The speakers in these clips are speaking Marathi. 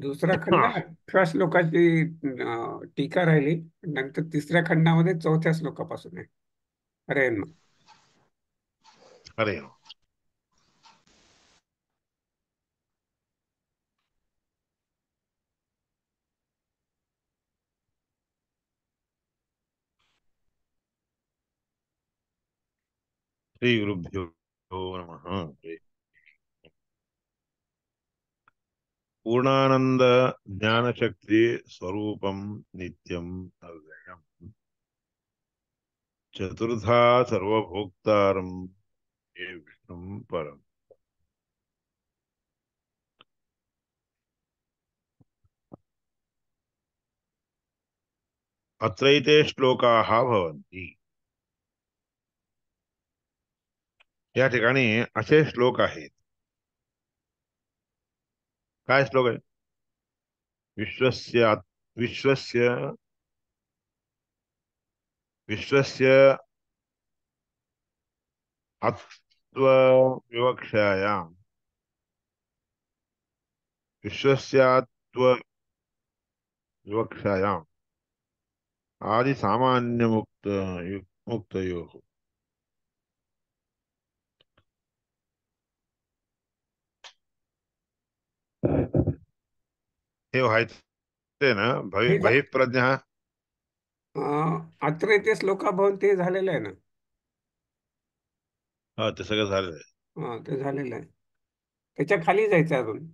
दुसरा खंड 18 श्लोकाची टीका राहिली. नंतर तिसऱ्या खंडामध्ये चौथ्या श्लोकापासून आहे. अरे ना. अरे श्री गुरुभ्यो नमः। पूर्णानंद ज्ञान शक्ति स्वरूपम नित्यम अव्ययम् चतुर्धा सर्वभोक्तारं ये विष्णुं परम्। अत्रैते श्लोकाः भवन्ति। या ठिकाणी असे श्लोक आहेत। काय श्लोक आहे? विश्वस्य विश्वस्य विश्वस्य अत्व विवक्षायां विश्वस्यात्व विवक्षायां आदि सामान्य मुक्तयोः। हे व्हायचे ना हे बहिःप्रज्ञः। अत्र ते श्लोकाभाऊन ते झालेलं आहे ना. हा ते सगळं झालेलं आहे। ते झालेलं आहे. त्याच्या खाली जायचं अजून.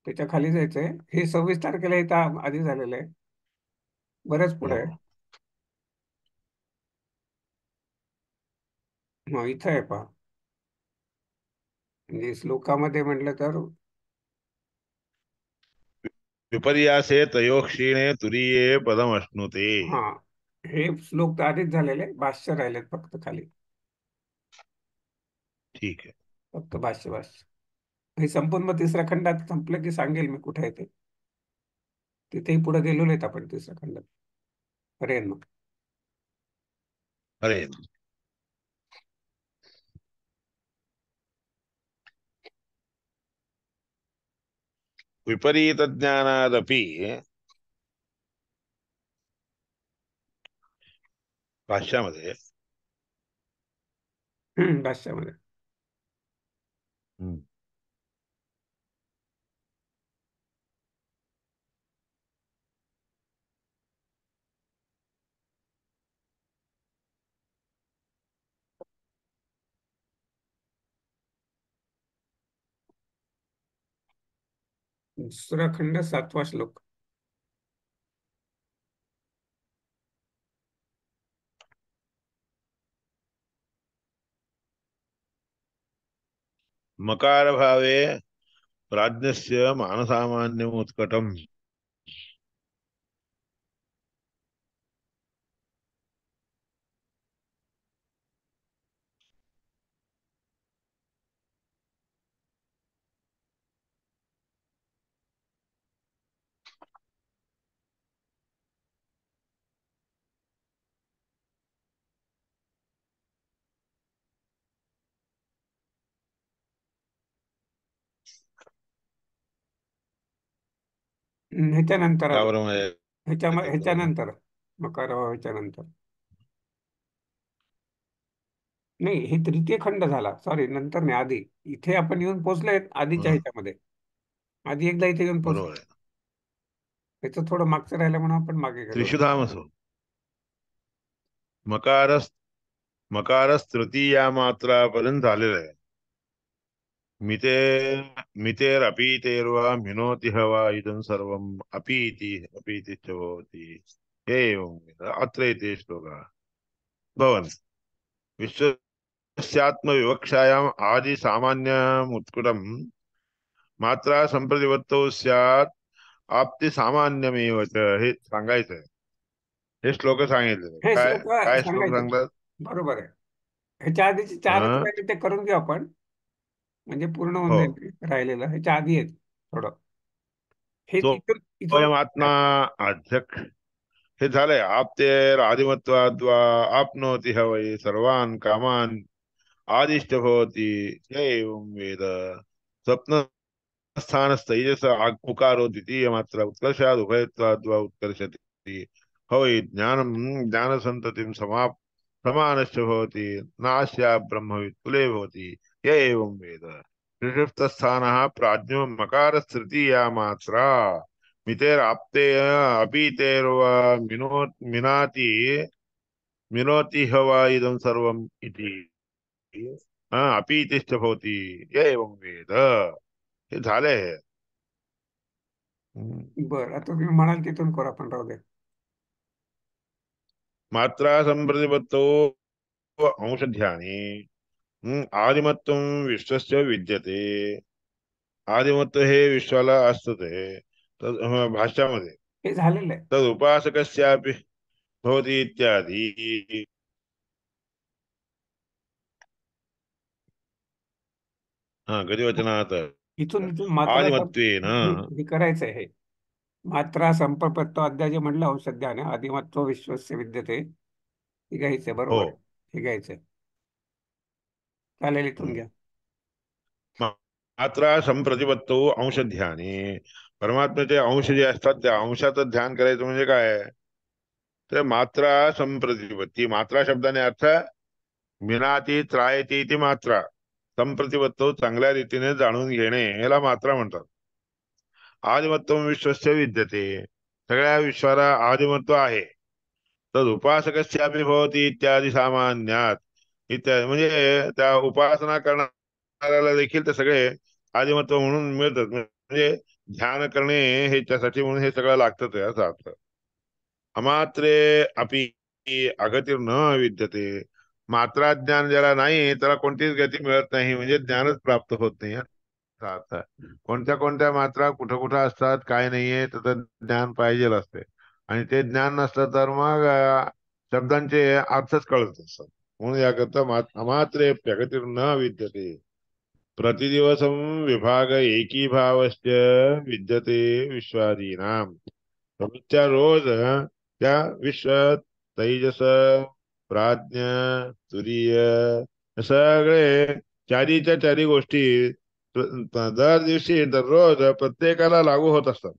त्याच्या खाली जायचंय. हे 26 तारखेला इथं आधी झालेलं आहे. बरंच पुढे आहे. हो. इथं आहे पहा. म्हणजे श्लोकामध्ये म्हटलं तर विपर्यासे तयोः क्षीणे तुरीये पदमश्नुते। हा, हे श्लोक तर आधीच झालेले. भाष्य राहिलेत फक्त खाली. ठीक है। फक्त भाष्य. हे संपूर्ण मग तिसऱ्या खंडात संपलं की सांगेल मी कुठे आहे ते. तिथेही पुढे गेलेलो आहेत आपण तिसऱ्या खंडात. अरे मग अरे विपरीत ज्ञानादपि भाष्यामध्ये भाष्यामध्ये हम्म, दुसरा खंड 7वा श्लोक. मकार भावे प्राज्ञस्य मानसामान्यम् उत्कटम्। ह्याच्यानंतर का अजून. बरं म्हणजे ह्याच्यानंतर मकार ह्याच्यानंतर. नाही, हे तृतीय खंड झाला. सॉरी, नंतर नाही, आधी. इथे आपण येऊन पोहोचलोय आधीच्या हं, ह्याच्यामध्ये. आधी एकदा इथे येऊन पोहोचलो. बरोबर आहे। त्याचं थोडं मागचं राहिलं म्हणून आपण मागे गेलो. त्रिशुधामसु मकारस मकारस्तृतीया मात्रा पर्यंत झालेलं आहे। मिते मितेरपीतेर्वा मिनोति हवा इदं सर्वम् अपीति च भवति। हे एवं अत्र एते श्लोकाः भवन्ति। विश्वस्यात्म विवक्षायाम् आदि सामान्यम् उत्कुटम् मात्रा संप्रतिपत्तौ स्यात् आपती सामान्यमेव च हे सांगायचंय। हे श्लोक सांगितले हे काय श्लोक काय श्लोक सांगायचे. सांगतात? बरोबर आहे. ह्याच्या आधीचे 4च हं? राहिले, ते करून घेऊ आपण. म्हणजे पूर्ण होऊन हो। जाईल ते राहिलेलं. ह्याच्या आधी आहेत थोडं. हे तो इथून इथून. अयम आत्मा अध्यक्ष हे झालंय। आपतेर आदिमत्वाद्वा आपनोति ह वै सर्वान् कामान् आदिष्ट भवति य एवं वेद। स्वप्न स्थानस्तैजस उकारोति मात्र उत्कर्षाद उभयत्वाद्वा उत्कर्षति हवै ज्ञानम ज्ञानसंततिं समानश्च भवति नास्या ब्रह्मवित् कुले भवति य एवं वेद ऋषिस्थानः प्राज्ञो मकारस्तृतीया मात्रा मितेराप्ते अपीतेर्वा मिनाति मिनोति हवा इदं सर्वम् इति अपीतिश्च भवति य एवं वेद हे झालंय. हम्म. बरं, आता तुम्ही म्हणाल तिथून करू आपण, राहू दे. मात्रा संप्रतिपत्तो अंशध्यानी आदिमत्वं विश्वस्य विद्यते. आदिमत्व हे विश्वाला असते भाष्यामध्ये हे झालेलं आहे. तद उपासकस्यापि भवति इत्यादी. हा गतिवचनात् इथून इथून मात्रा आदिमत्वेन. हे करायचं आहे. मात्रा संपर्कत्व अध्याय जे म्हटलं औषध्याने आदिमत्व विश्वस्य विद्यते, हे घ्यायचंय. हो. बरोबर आहे, हे घ्यायचंय. चालेल, इथून हम्म. घ्या. मात्रा संप्रतिपत्तो अंशध्यानी. परमात्म्याचे अंश जे असतात त्या अंशाचं ध्यान करायचं म्हणजे काय तर मात्रा संप्रतिपत्ती. मात्रा शब्दाने अर्थ मिनाती त्रायती ती मात्रा. संप्रतिपत्तो चांगल्या रीतीने जाणून घेणे याला मात्रा म्हणतात. आदिमत्व विश्वस्य विद्यते. सगळ्या विश्वाला आदिमत्व आहे. तद उपासकस्यापि भवति इत्यादी सामान्यात. इत्यादी म्हणजे त्या उपासना करणाऱ्याला देखील ते सगळे आदिमत्व म्हणून मिळतात. म्हणजे ध्यान करणे हे त्यासाठी म्हणून हे सगळं लागतं ते असा अर्थ. अमात्रे अपि अगतीर न विद्यते. मात्रा ज्ञान ज्याला नाही त्याला कोणतीच गती मिळत नाही म्हणजे ज्ञानच प्राप्त होत नाही असा अर्थ. कोणत्या कोणत्या मात्रा कुठं कुठं असतात काय नाहीये त्याचं ज्ञान पाहिजे असते. आणि ते ज्ञान नसलं तर मग शब्दांचे अर्थच कळत असतात. म्हणून याकरता अमात्रे प्रगतीर न विद्यते. प्रतिदिवसम विभाग एकीभावश्च विद्यते विश्वादीनाम. रोजच्या रोज त्या विश्व तैजस प्राज्ञ तुरीय सगळे चारीच्या चारी गोष्टी दर दिवशी दररोज प्रत्येकाला लागू होत असतात.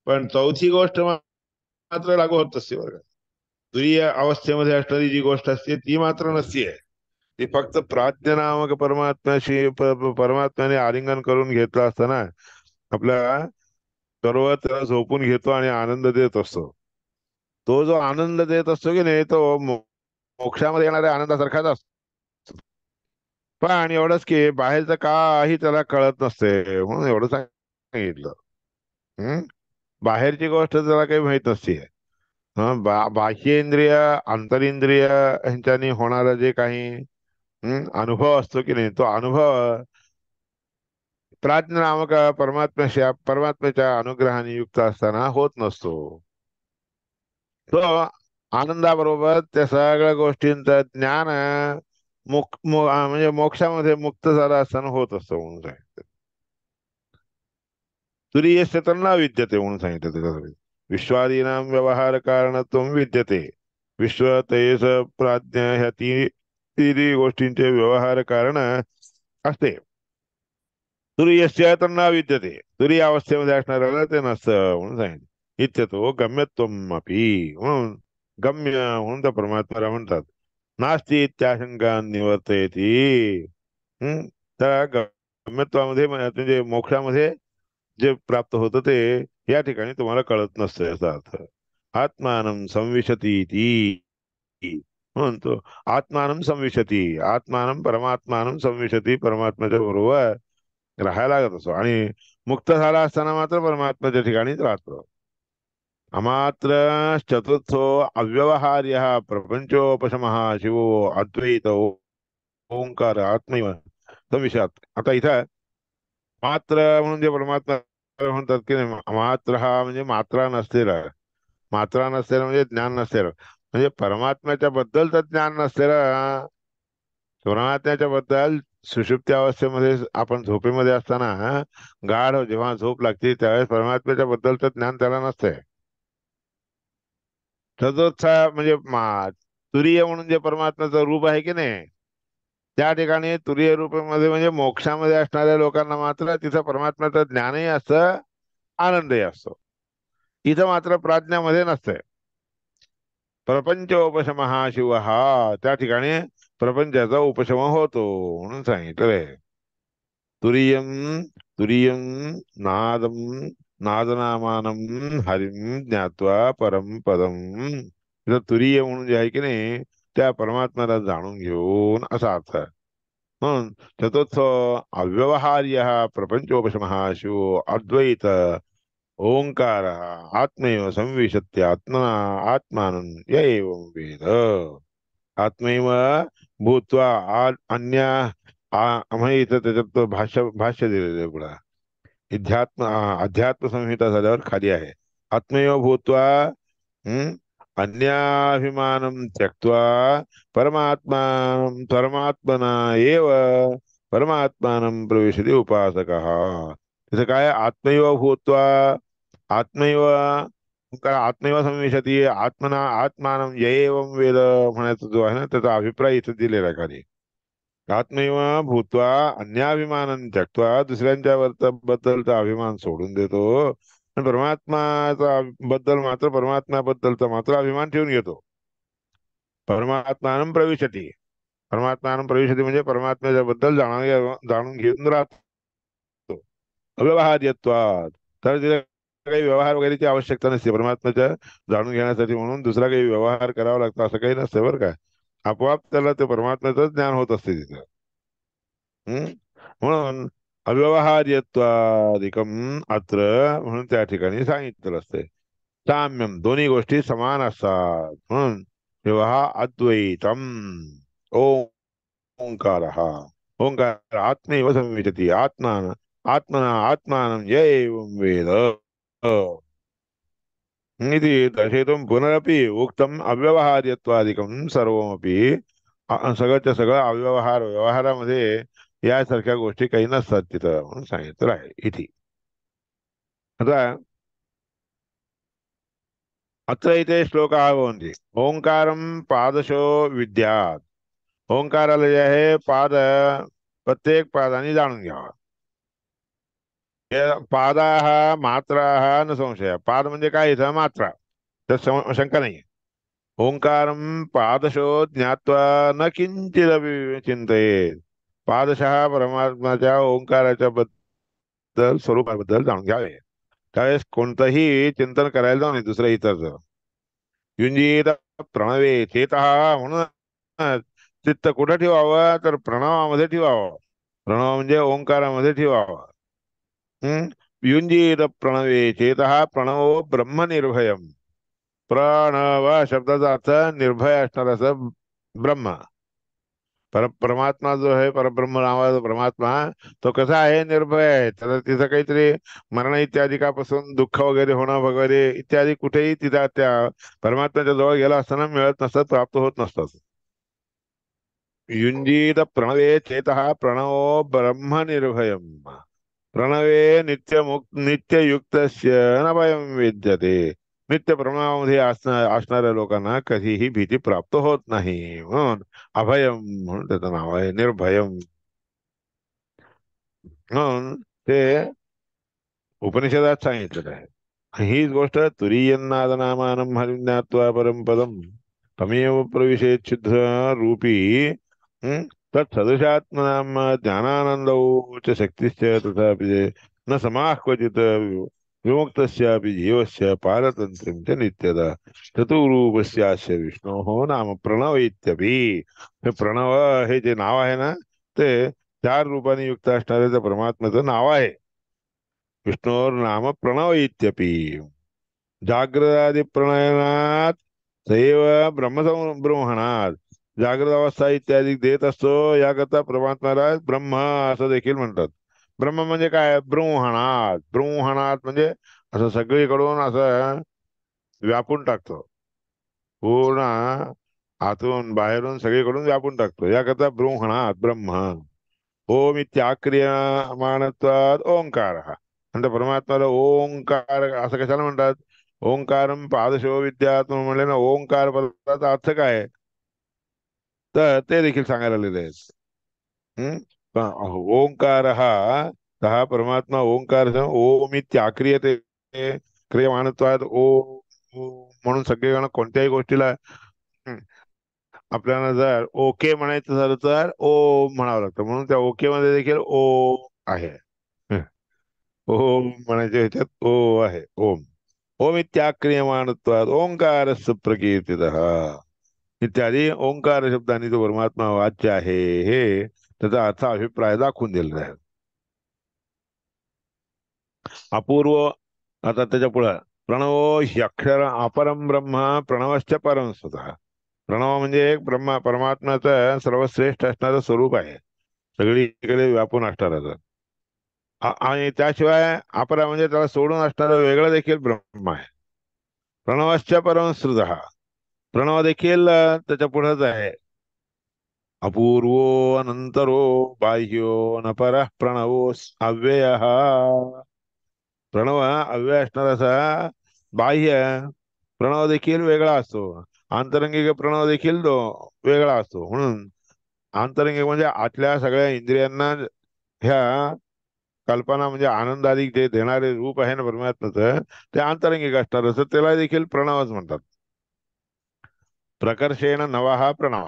पण चौथी गोष्ट मात्र लागू होत असते बरं का. तुरीय अवस्थेमध्ये असणारी जी गोष्ट असते ती मात्र नसतीये. ती फक्त प्राज्ञ नामक परमात्म्याशी परमात्म्याने आलिंगन करून घेतलं असताना आपल्या सर्व त्याला झोपून घेतो आणि आनंद देत असतो. तो जो आनंद देत असतो की नाही तो मोक्षामध्ये येणाऱ्या आनंदासारखाच असतो. पण एवढंच की बाहेरचं काही त्याला कळत नसते म्हणून एवढं सांगितलं. हम्म. बाहेरची गोष्ट त्याला काही माहित नसते. बाह्येंद्रिय अंतरिंद्रिय यांच्यानी होणारा जे काही अनुभव असतो की नाही तो अनुभव प्राज्ञ नामक परमात्म्याच्या अनुग्रहाने युक्त असताना होत नसतो. तो आनंदाबरोबर त्या सगळ्या गोष्टींचं ज्ञान म्हणजे मोक्षामध्ये मुक्त झाला असताना होत असतो म्हणून सांगितलं. तुरीयस्य तर न विद्यते म्हणून सांगितलं त्याच्यासाठी. विश्वादीनाम व्यवहार कारणत्व विद्यते. विश्व तेज प्राज्ञ ह्या तिन्ही गोष्टींचे व्यवहार कारण असते. तुरीयस्य तर न विद्यते. तुरीय अवस्थेमध्ये असणाऱ्याला ते नसतं म्हणून सांगितलं. इत्यतो गम्यत्वम अपि. म्हणून गम्य म्हणून त्या परमात्म्याला म्हणतात. नास्ती इत्याशंका निवर्तयती. हम्म. त्या गम्यत्वामध्ये म्हणजे मोक्षामध्ये जे प्राप्त होतं ते या ठिकाणी तुम्हाला कळत नसतं याचा अर्थ. आत्मानं संविशती ती म्हणतो. आत्मानं संविशती. आत्मानं परमात्मानं संविशती. परमात्म्याच्या बरोबर राहायला लागत असतो आणि मुक्त झाला असताना मात्र परमात्म्याच्या ठिकाणीच राहतो. अमात्र चतुर्थो अव्यवहार्य प्रपंचोपशमः शिवो अद्वैत ओंकार आत्मैव संविषयात. आता इथं मात्र म्हणून जे परमात्मा म्हणतात की नाही मात्र हा म्हणजे मात्रा नसलेला. मात्रा नसलेला म्हणजे ज्ञान नसलेलं म्हणजे परमात्म्याच्या बद्दलचं ज्ञान नसलेलं. परमात्म्याच्या बद्दल सुषुप्ती अवस्थेमध्ये आपण झोपेमध्ये असताना गाढ जेव्हा झोप लागते त्यावेळेस परमात्म्याच्या बद्दलचं ज्ञान त्याला नसतंय. चतुर्थ म्हणजे तुरीय म्हणून जे परमात्म्याचं रूप आहे की नाही त्या ठिकाणी तुरीय रूपामध्ये म्हणजे मोक्षामध्ये असणाऱ्या लोकांना मात्र तिथं परमात्म्याचं ज्ञानही असतं, आनंदही असतो. इथं मात्र प्राज्ञामध्ये नसतंय. प्रपंचोपशम हा शिव हा, त्या ठिकाणी प्रपंचाचा उपशम होतो म्हणून सांगितलंय. तुरीयम तुरीयम नादम नादनामानम हरिम ज्ञात्वा परम पदम. तिथं तुरीय म्हणून जे आहे की नाही, त्या परमात्म्याला जाणून घेऊन असा अर्थ आहे. म्हणून चतुर्थ अव्यवहार्य प्रपंचोपशम शिव अद्वैत ओंकार आत्मैव संविशत्य आत्मा आत्मानं य एवं वेद. आत्मैव भूत्वा अन्य म्हणजे इथं त्याच्यात भाष्य दिलेलं आहे पुढं. अध्यात्म संहिता झाल्यावर खाली आहे. आत्मैव भूत्वा हम्म अन्याभिमानं त्यक्त्वा परमात्मा परमात्मना एव परमात्मानं प्रविशति उपासकः. तिथं काय आत्मैव भूत्वा आत्मैव आत्मैव संविशती आत्मना आत्मानं य एवं वेद म्हणायचा जो आहे ना, त्याचा अभिप्राय इथं दिलेला आहे खाली. आत्मैव भूत्वा अन्याभिमानं त्यक्त्वा, दुसऱ्यांच्या बद्दलचा अभिमान सोडून देतो आणि परमात्माचा बद्दल मात्र परमात्म्याबद्दलचा मात्र अभिमान ठेवून घेतो. परमात्मानं प्रविशती, परमात्मानं प्रविशती म्हणजे परमात्म्याच्या बद्दल जाणून घेऊन राहतो. अव्यवहार्यत्वात, तर तिथे काही व्यवहार वगैरेची आवश्यकता नसते परमात्म्याच्या जाणून घेण्यासाठी. म्हणून दुसरा काही व्यवहार करावा लागतो असं काही नसतं बरं का. आपोआप त्याला ते परमात्म्याचं ज्ञान होत असते तिथं. हम्म म्हणून अव्यवहार्यत्वादिकम अत्र, म्हणून त्या ठिकाणी सांगितलेलं असते. साम्यम, दोन्ही गोष्टी समान असतात म्हणून व्यवहार अद्वैतम. ओंकार ओंकार आत्मैव संविशति आत्मान आत्मना आत्मानं य एवं वेद इति दर्शयितुं पुनरपि उक्तम् अव्यवहार्यत्वादिकं सर्वमपि. सगळंच्या सगळं अव्यवहार, व्यवहारामध्ये यासारख्या गोष्टी काही नसतात तिथं म्हणून सांगितलं आहे इथे. आता अत्र इथे श्लोकाः भवन्ति. ओंकारं पादशो विद्यात्. ओंकाराला जे आहे पाद, प्रत्येक पादाने जाणून घ्यावा. पादाः मात्राः न संशय. पाद म्हणजे काय, इथं मात्रा, तर शंका नाही. ओंकारं पादशो ज्ञात्वा न किंचिदपि चिंतयेत. पादशः परमात्माच्या ओंकाराच्या बद्दल, स्वरूपाबद्दल जाणून घ्यावे. त्यावेळेस कोणतंही चिंतन करायला जाऊ नये दुसऱ्या इतरचं. युंजीत प्रणवे चेतः, म्हणून चित्त कुठं ठेवावं, तर प्रणवामध्ये ठेवावं. प्रणव म्हणजे ओंकारामध्ये ठेवावं. युंजीत प्रणवे चेतः, प्रणवो ब्रह्म निर्भयम. प्रणव शब्दाचा अर्थ निर्भय असणार असं ब्रह्म. परमात्मा जो आहे, परब्रह्म नावाचा परमात्मा, तो कसा आहे, निर्भय आहे. तर तिथं काहीतरी मरण इत्यादिकापासून दुःख वगैरे होणं वगैरे इत्यादी कुठेही तिथं त्या परमात्म्याच्या जवळ गेला असताना मिळत नसतात, प्राप्त होत नसतात. युंजीत प्रणवे चेतः प्रणवो ब्रह्म निर्भयम. प्रणवे नित्ययुक्तस्य न भयं विद्यते. नित्य प्रणवामध्ये असणाऱ्या लोकांना कधीही भीती प्राप्त होत नाही म्हणून अभयम म्हणून त्याचं नाव आहे, निर्भयम. म्हणून ते उपनिषदात सांगितलेलं आहे. हीच गोष्ट तुरीयन्नादनामानं हरिज्ञात्वा परम पदम तमेव प्रविशेत शुद्ध रूपी हम्म, तत्सदृशात्मनाम ज्ञानानंदौ च शक्तिश्च तथापि न समाः क्वचित् विमुक्तस्यापि जीवस्य पारतन्त्र्यं च नित्यदा चतुरूपस्यास्य विष्णोः नाम प्रणव इत्यपि. हे प्रणव हे जे नाव आहे ना, ते चार रूपाने युक्त असणारे त्या परमात्म्याचं नाव आहे. विष्णोर्नाम प्रणव इत्यपि. जागृतादि प्रणयनात सैव ब्रह्मणात. जागृत अवस्था इत्यादी देत असतो, याकरता परमात्म्याला ब्रह्म असं देखील म्हणतात. ब्रह्म म्हणजे काय, ब्रूहणात. ब्रूहणात म्हणजे असं सगळीकडून असं व्यापून टाकतो, पूर्ण आतून बाहेरून सगळीकडून व्यापून टाकतो, याकरता ब्रूहणात ब्रह्म. ओम इत्याक्रियमाणत्वाद ओंकार. आणि परमात्म्याला ओंकार असं कशाला म्हणतात. ओंकारम पादशो विद्यात म्हणले ना, ओंकार पदाचा अर्थ काय आहे, तर ते देखील सांगायला लिहिले आहेत. हम्म? ओंकार हा सहा परमात्मा ओंकार ओम इत्याक्रियते क्रियमाणत्वाद म्हणून सगळेजण कोणत्याही गोष्टीला हम्म, आपल्याला जर ओके म्हणायचं झालं तर ओम म्हणावं लागतं, म्हणून त्या ओके मध्ये देखील ओ आहे. हं. ओम म्हणायच्या ह्याच्यात ओ आहे. ओम ओम इत्याक्रियमाणत्वाद ओंकारस्य प्रकीर्तितः इत्यादी ओंकार शब्दाने जो परमात्मा वाच्य आहे, हे त्याचा अर्थ अभिप्राय दाखवून दिलेला आहे. अपूर्व. आता त्याच्या पुढे प्रणवो ह्यक्षर अपरम ब्रह्म प्रणवश्च परम स्वतः. प्रणव म्हणजे एक ब्रह्मा परमात्म्याचं सर्वश्रेष्ठ असणारं स्वरूप आहे, सगळीकडे व्यापून असणारं. आणि त्याशिवाय अपरा म्हणजे त्याला सोडून असणारं वेगळं देखील ब्रह्म आहे. प्रणवश्च परम श्रुतः. प्रणव देखील त्याच्या पुढेच आहे. अपूर्वो अनंतरो बाह्यो न परः प्रणवो अव्यय. प्रणव हा अव्यय असणार असा बाह्य प्रणव देखील वेगळा असतो. आंतरंगिक प्रणव देखील वेगळा असतो. म्हणून आंतरंगिक म्हणजे आतल्या सगळ्या इंद्रियांना ह्या कल्पना म्हणजे आनंदाधिक जे देणारे रूप आहे ना परमात्म्याचं, ते आंतरंगिक असणार असं त्याला देखील प्रणवच म्हणतात. प्रकर्षेण नवा हा प्रणव,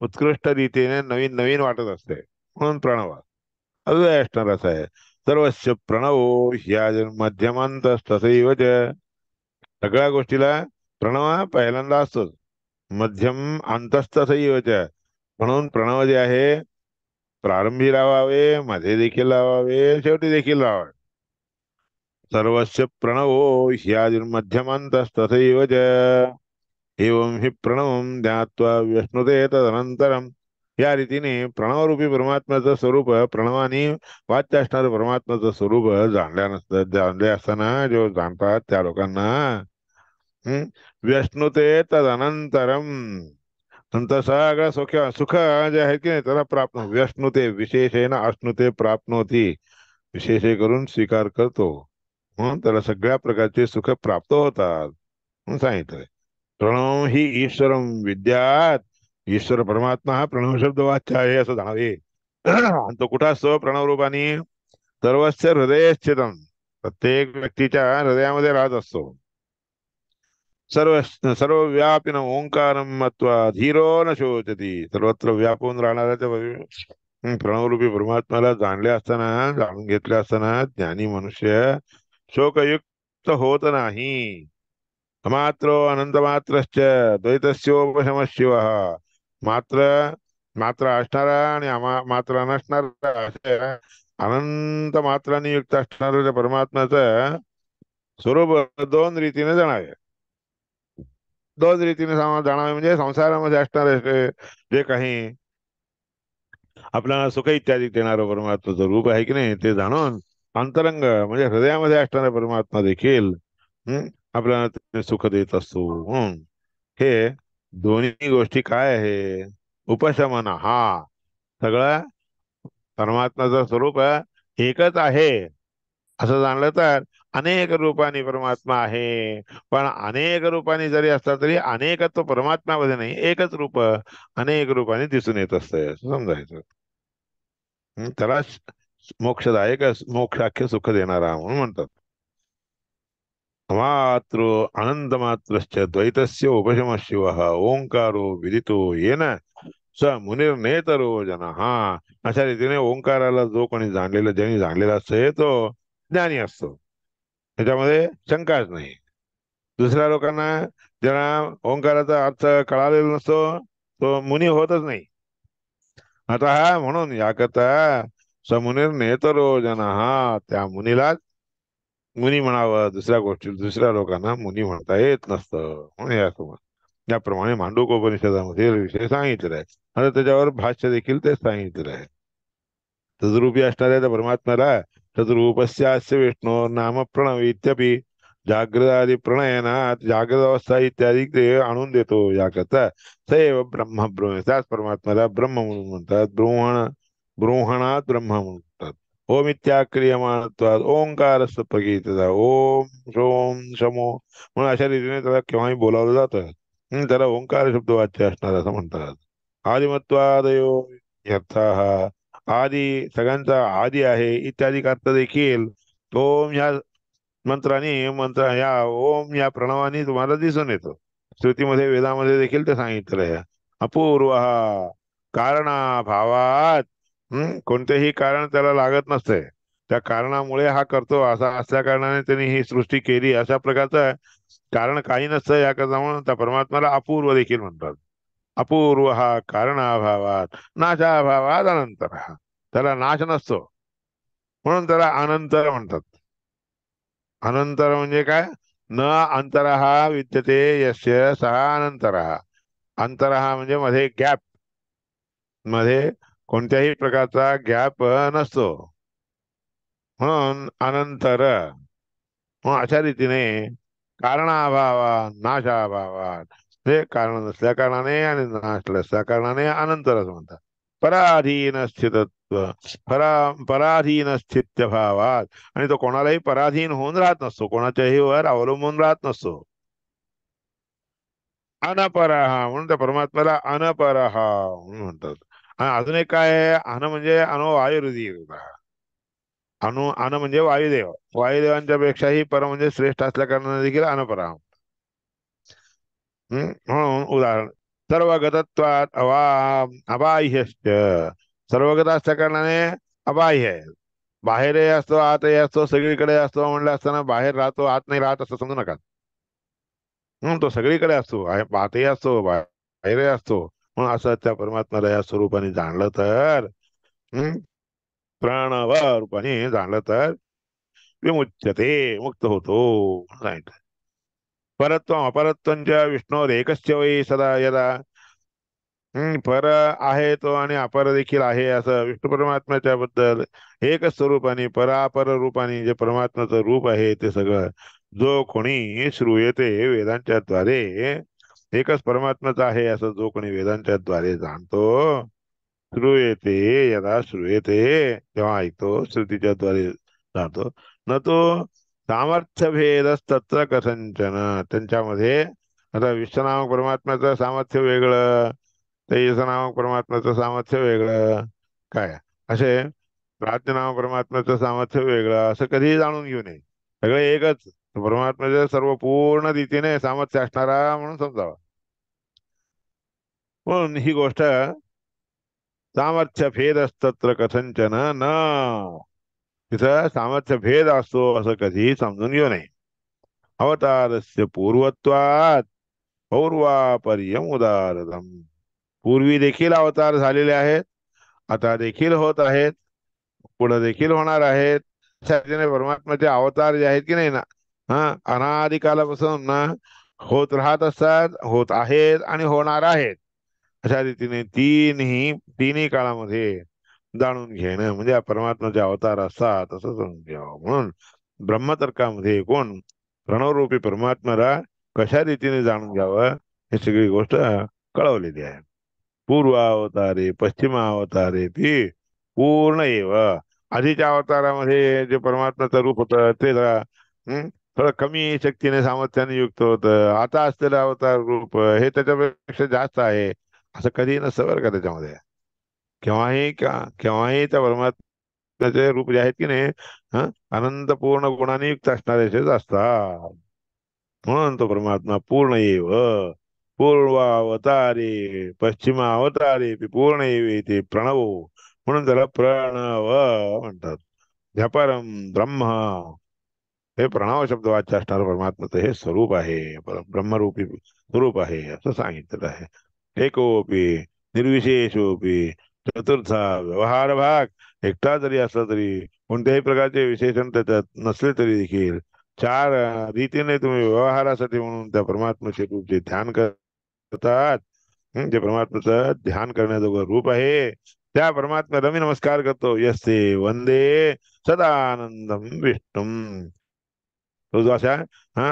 उत्कृष्ट रीतीने नवीन नवीन वाटत असते म्हणून प्रणव. अव्यय असणार असा आहे. सर्वस्य प्रणवो ह्या मध्यमांत तसैव च. सगळ्या गोष्टीला प्रणव हा पहिल्यांदा असतोच, मध्यम अंतस्तसैव च. म्हणून प्रणव जे आहे प्रारंभी लावावे, मध्ये देखील लावावे, शेवटी देखील लावावे. सर्वस्य प्रणवो ह्यादिर्मध्यमान्तस्तथैव च. एवं हि प्रणवं ज्ञात्वा व्यश्नुते तदनंतरम. या रीतीने प्रणवरूपी परमात्म्याचं स्वरूप प्रणवानी वाच्य असणारं परमात्म्याचं स्वरूप जाणले असताना जो जाणतात त्या लोकांना हम्म, व्यश्नुते तदनंतरम. नंतर सगळं सुख जे आहे की नाही त्याला प्राप्त व्यश्नुते विशेषेण अश्नुते प्राप्नोती. विशेषे करून स्वीकार करतो म्हणून त्याला सगळ्या प्रकारचे सुख प्राप्त होतात म्हणून सांगितलंय. प्रणव ही ईश्वरम विद्यात. ईश्वर परमात्मा हा प्रणव शब्द वाच्य आहे असं जाणावे. आणि तो कुठं असतो प्रणव रूपाने? सर्वस्य हृदय स्थितम. प्रत्येक व्यक्तीच्या हृदयामध्ये राहत असतो. सर्व सर्वव्यापिन ओंकारम मत्वा धीरो न शोचती. सर्वत्र व्यापून राहणाऱ्या त्या प्रणवरूपी परमात्म्याला जाणले असताना, जाणून घेतले असताना ज्ञानी मनुष्य शोकयुक्त होत नाही. अमात्रो अनंतमात्रश्च द्वैतस्योपशम शिव. मात्र मात्र असणारा आणि मात्र नसणारा असे अनंत मात्रांनी युक्त असणाऱ्या परमात्म्याचं स्वरूप दोन रीतीने जाणावे. दोन रीतीने जाणावे म्हणजे संसारामध्ये असणारे जे काही आपल्याला सुख इत्यादी देणारं परमात्माचं रूप आहे की नाही, ते जाणून अंतरंग म्हणजे हृदयामध्ये असणारा परमात्मा देखील आपल्याला ते सुख देत असतो. हे दोन्ही गोष्टी काय आहे? उपशमन हा सगळा परमात्म्याचं स्वरूप एकच आहे असं जाणलं तर अनेक रूपाने परमात्मा आहे. पण अनेक रूपाने जरी असला तरी अनेकत्व परमात्म्यामध्ये नाही, एकच रूप अनेक रूपाने दिसून येत असतंय असं समजायचं. त्याला मोक्षदायक मोक्षाख्य सुख देणारा म्हणून म्हणतात. मात्र अनंतमात्रश्च द्वैतस्य उपशम शिव ओंकारो विदितो येन स मुनिर्नेतरो जनः. अशा रीतीने ओंकाराला जो कोणी जाणलेला ज्यांनी जाणलेला असतो तो ज्ञानी असतो, त्याच्यामध्ये शंकाच नाही. दुसऱ्या लोकांना ज्यांना ओंकाराचा अर्थ कळालेला नसतो तो मुनी होतच नाही. आता हा म्हणून याकरता समुनीर नेतरो जनः, त्या मुनीला मुनी म्हणावं. दुसऱ्या गोष्टी दुसऱ्या लोकांना मुनी म्हणता येत नसतं म्हणून याप्रमाणे मांडूकोपनिषदामध्ये विषय सांगितलेला आहे. आता त्याच्यावर भाष्य देखील तेच सांगितलेलं आहे. तद्रूपी असणाऱ्या त्या परमात्म्याला तद्रूपस्यास्य विष्णू नाम प्रणव इत्यपि जागृत आदी प्रणयनात जागृत अवस्था इत्यादी ते आणून देतो. याकरता सैव ब्रह्म ब्रह्म त्याच परमात्म्याला ब्रह्म म्हणून म्हणतात. ब्रूहणात ब्रह्म म्हणून म्हणतात. ओम इत्याक्रियमाणत्वाद ओंकार प्रगीतता ओम शोम शमो म्हणून अशा रीतीने त्याला केव्हाही बोलावलं जातं. त्याला ओंकार शब्द वाच्य असणार असं म्हणतात. आदिमत्वादयो यथा आदी सगळ्यांचा आदी आहे इत्यादी अर्थ देखील ओम ह्या मंत्र या ओम या प्रणवाने तुम्हाला दिसून येतो. श्रुतीमध्ये वेदामध्ये देखील ते सांगितलं आहे. अपूर्व कारणाभावात कोणतेही कारण त्याला लागत नसते. त्या कारणामुळे हा करतो असा असल्या कारणाने त्यांनी ही सृष्टी केली अशा प्रकारचं कारण काही नसतं. याकरता म्हणून त्या परमात्म्याला अपूर्व देखील म्हणतात. अपूर्व हा कारणाभावात नाशाभावात अनंतर हा, त्याला नाश नसतो म्हणून त्याला अनंतर म्हणतात. अनंतर म्हणजे काय? न अंतरः विद्यते यस्य सः अनंतरः. अंतरः म्हणजे मध्ये गॅप, मध्ये कोणत्याही प्रकारचा गॅप नसतो म्हणून अनंतर. मग अशा रीतीने कारणाभावात नाशाभावात म्हणजे कारण नसल्या कारणाने आणि नाश नसल्या कारणाने अनंतर असं म्हणतात. पराधीन स्थितत्व पराधीन स्थित्य भावात, आणि तो कोणालाही पराधीन होऊन राहत नसतो, कोणाच्याही वर अवलंबून राहत नसतो. अनपरहा म्हणून त्या परमात्म्याला अनपरहा म्हणून म्हणतात. आणि अजून एक काय आहे? अन म्हणजे अनो वायुर्दीर. अन म्हणजे वायुदेव. वायुदेवांच्या पेक्षाही पर म्हणजे श्रेष्ठ असल्या कारणाने देखील अनपरा. म्हणून उदाहरण सर्वगतत्वात अबाह्यश्च. सर्वगत असल्या कारणाने अबाह्य आहे. बाहेरही असतो आतही असतो सगळीकडे असतो म्हणलं असताना बाहेर राहतो आत नाही राहत असं समजू नका. तो सगळीकडे असतो आतही असतो बाहेरही असतो. म्हणून असं त्या परमात्म्याला या स्वरूपाने जाणलं तर हम्म प्रणव रूपाने जाणलं तर विमुच्यते मुक्त होतो सांगितलं. परत्व अपरत्वंच्या विष्णोर एकस्य वै सदा यदा. पर आहे तो आणि अपर देखील आहे असं विष्णू परमात्म्याच्या बद्दल एकच स्वरूपाने परापर रूपाने जे परमात्म्याचं रूप आहे ते सगळं जो कोणी श्रूयते वेदांच्या द्वारे एकच परमात्म्याचं आहे असं जो कोणी वेदांच्या द्वारे जाणतो. श्रूयते यदा श्रूयते तेव्हा ऐकतो श्रुतीच्या द्वारे जातो. न तो सामर्थ्य भेदस्तत्र कथंचन. त्यांच्यामध्ये आता विश्वनामक परमात्म्याचं सामर्थ्य वेगळं, तेजसनामक परमात्म्याचं सामर्थ्य वेगळं, काय असे प्राज्ञनामक परमात्म्याचं सामर्थ्य वेगळं असं कधीही जाणून घेऊ नये. सगळे एकच परमात्म्याचं सर्व पूर्ण रीतीने सामर्थ्य असणारा म्हणून समजावा. म्हणून ही गोष्ट सामर्थ्य भेद असतत्र कथंचन न. तिथं सामर्थ्य भेद असतो असं कधीही समजून घेऊ नये. अवतारस्य पूर्वत्वात पौर्वापर्यम उदारदम. पूर्वी देखील अवतार झालेले आहेत, आता देखील होत आहेत, पुढे देखील होणार आहेत. अशा परमात्म्याचे अवतार जे आहेत की नाही ना, अनादिकालापासून ना होत राहत असतात, होत आहेत आणि होणार आहेत. अशा रीतीने तिन्ही काळामध्ये जाणून घेणं म्हणजे या परमात्म्याचे अवतार असतात असं समजून घ्यावं. म्हणून ब्रह्मतर्कामध्ये कोण प्रणवरूपी परमात्म्याला कशा रीतीने जाणून घ्यावं हे सगळी गोष्ट कळवलेली आहे. पूर्वावतारे पश्चिमावतारे ती पूर्ण एव. आधीच्या अवतारामध्ये जे परमात्म्याचं रूप होतं ते जरा थोडं कमी शक्तीने सामर्थ्याने युक्त होतं. आता असलेलं अवतार रूप हे त्याच्यापेक्षा जास्त आहे असं कधी नसतं बरं का. त्याच्यामध्ये केव्हाही त्या परमात्म्याचे रूप जे आहेत की नाही अनंत पूर्ण गुणाने युक्त असणारे असतात. म्हणून तो परमात्मा पूर्ण येव. पूर्वावतारे पश्चिमावतारे पूर्ण येते प्रणव म्हणून त्याला प्रणव म्हणतात. ह्या ब्रह्म हे प्रणव शब्द वाच्य असणारं परमात्म्याचं हे स्वरूप आहे, ब्रह्मरूपी स्वरूप आहे असं सांगितलेलं आहे. एकोपी निर्विशेषोपी चतुर्था व्यवहार भाग. एकटा जरी असला तरी कोणत्याही प्रकारचे विशेषण त्याच्यात नसले तरी देखील चार रीतीने तुम्ही व्यवहारासाठी म्हणून त्या परमात्म्याचे रूप जे ध्यान करतात, जे परमात्म्याचं ध्यान करण्याजोगं रूप आहे त्या परमात्म्याला मी नमस्कार करतो. यस्ते वंदे सदानंदम विष्णुम. तो जो अशा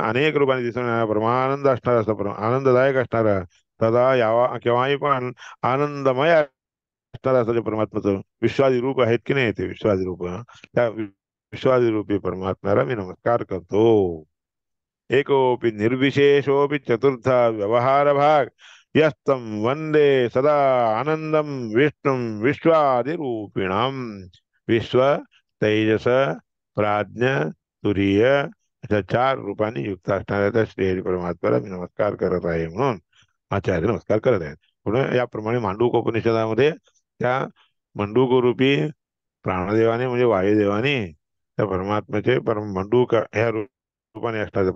अनेक रूपाने दिसून येणारा परमानंद असणारा असा आनंददायक असणारा सदा यावा केव्हाही पण आनंदमय असणारा असं जे परमात्म्याचं विश्वादी रूप आहेत की नाही ते विश्वादी रूप त्या विश्वादी रूपी परमात्म्याला मी नमस्कार करतो. एकोपी निर्विशेषोपी चतुर्था व्यवहार भाग. यस्तं वंदे सदा आनंदम विष्णुं विश्वादिरूपिणम। विश्व, तेजस, प्राज्ञ, तुरीय अशा 4 रूपांनी युक्त असणाऱ्या त्या श्री परमात्म्याला मी नमस्कार करत आहे म्हणून आचार्य नमस्कार करत आहेत. पुढे याप्रमाणे मांडूकोपनिषदामध्ये त्या मंडूकरूपी प्राणदेवाने म्हणजे वायुदेवाने त्या परमात्म्याचे परम मंडूक ह्या रूपाने असणारे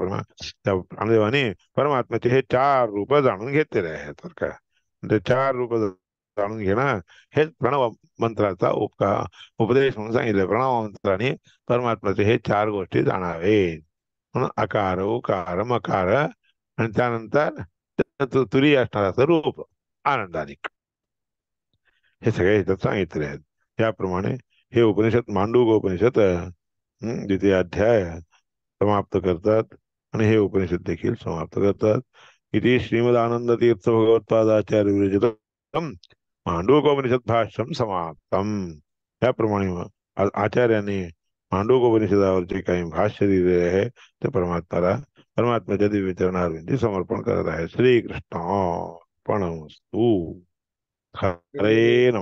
त्या प्राणदेवाने परमात्म्याचे हे 4 रूप जाणून घेतलेले आहेत बरं का. ते 4 रूप जाणून घेणं हेच प्रणव मंत्राचा उपदेश म्हणून सांगितलं. प्रणव मंत्राने परमात्म्याचे हे 4 गोष्टी जाणावे म्हणून अकार उकार मकार आणि त्यानंतर तुरी असणाराचं रूप आनंदाधिक हे सगळे ह्याच्यात सांगितले आहेत. याप्रमाणे हे उपनिषद मांडूक उपनिषद द्वितीय अध्याय समाप्त करतात आणि हे उपनिषद देखील समाप्त करतात. इति श्रीमदानंद तीर्थ भगवत्पादाचार्य विरचितम मांडूकोपनिषद भाष्यम समाप्तम. याप्रमाणे आचार्यांनी मांडूकोपनिषदावर जे काही भाष्य दिलेले आहे ते परमात्म्याच्या दिव्य चरणारविंदी समर्पण करत आहे. श्रीकृष्ण अर्पणमस्तु. हरे नमः.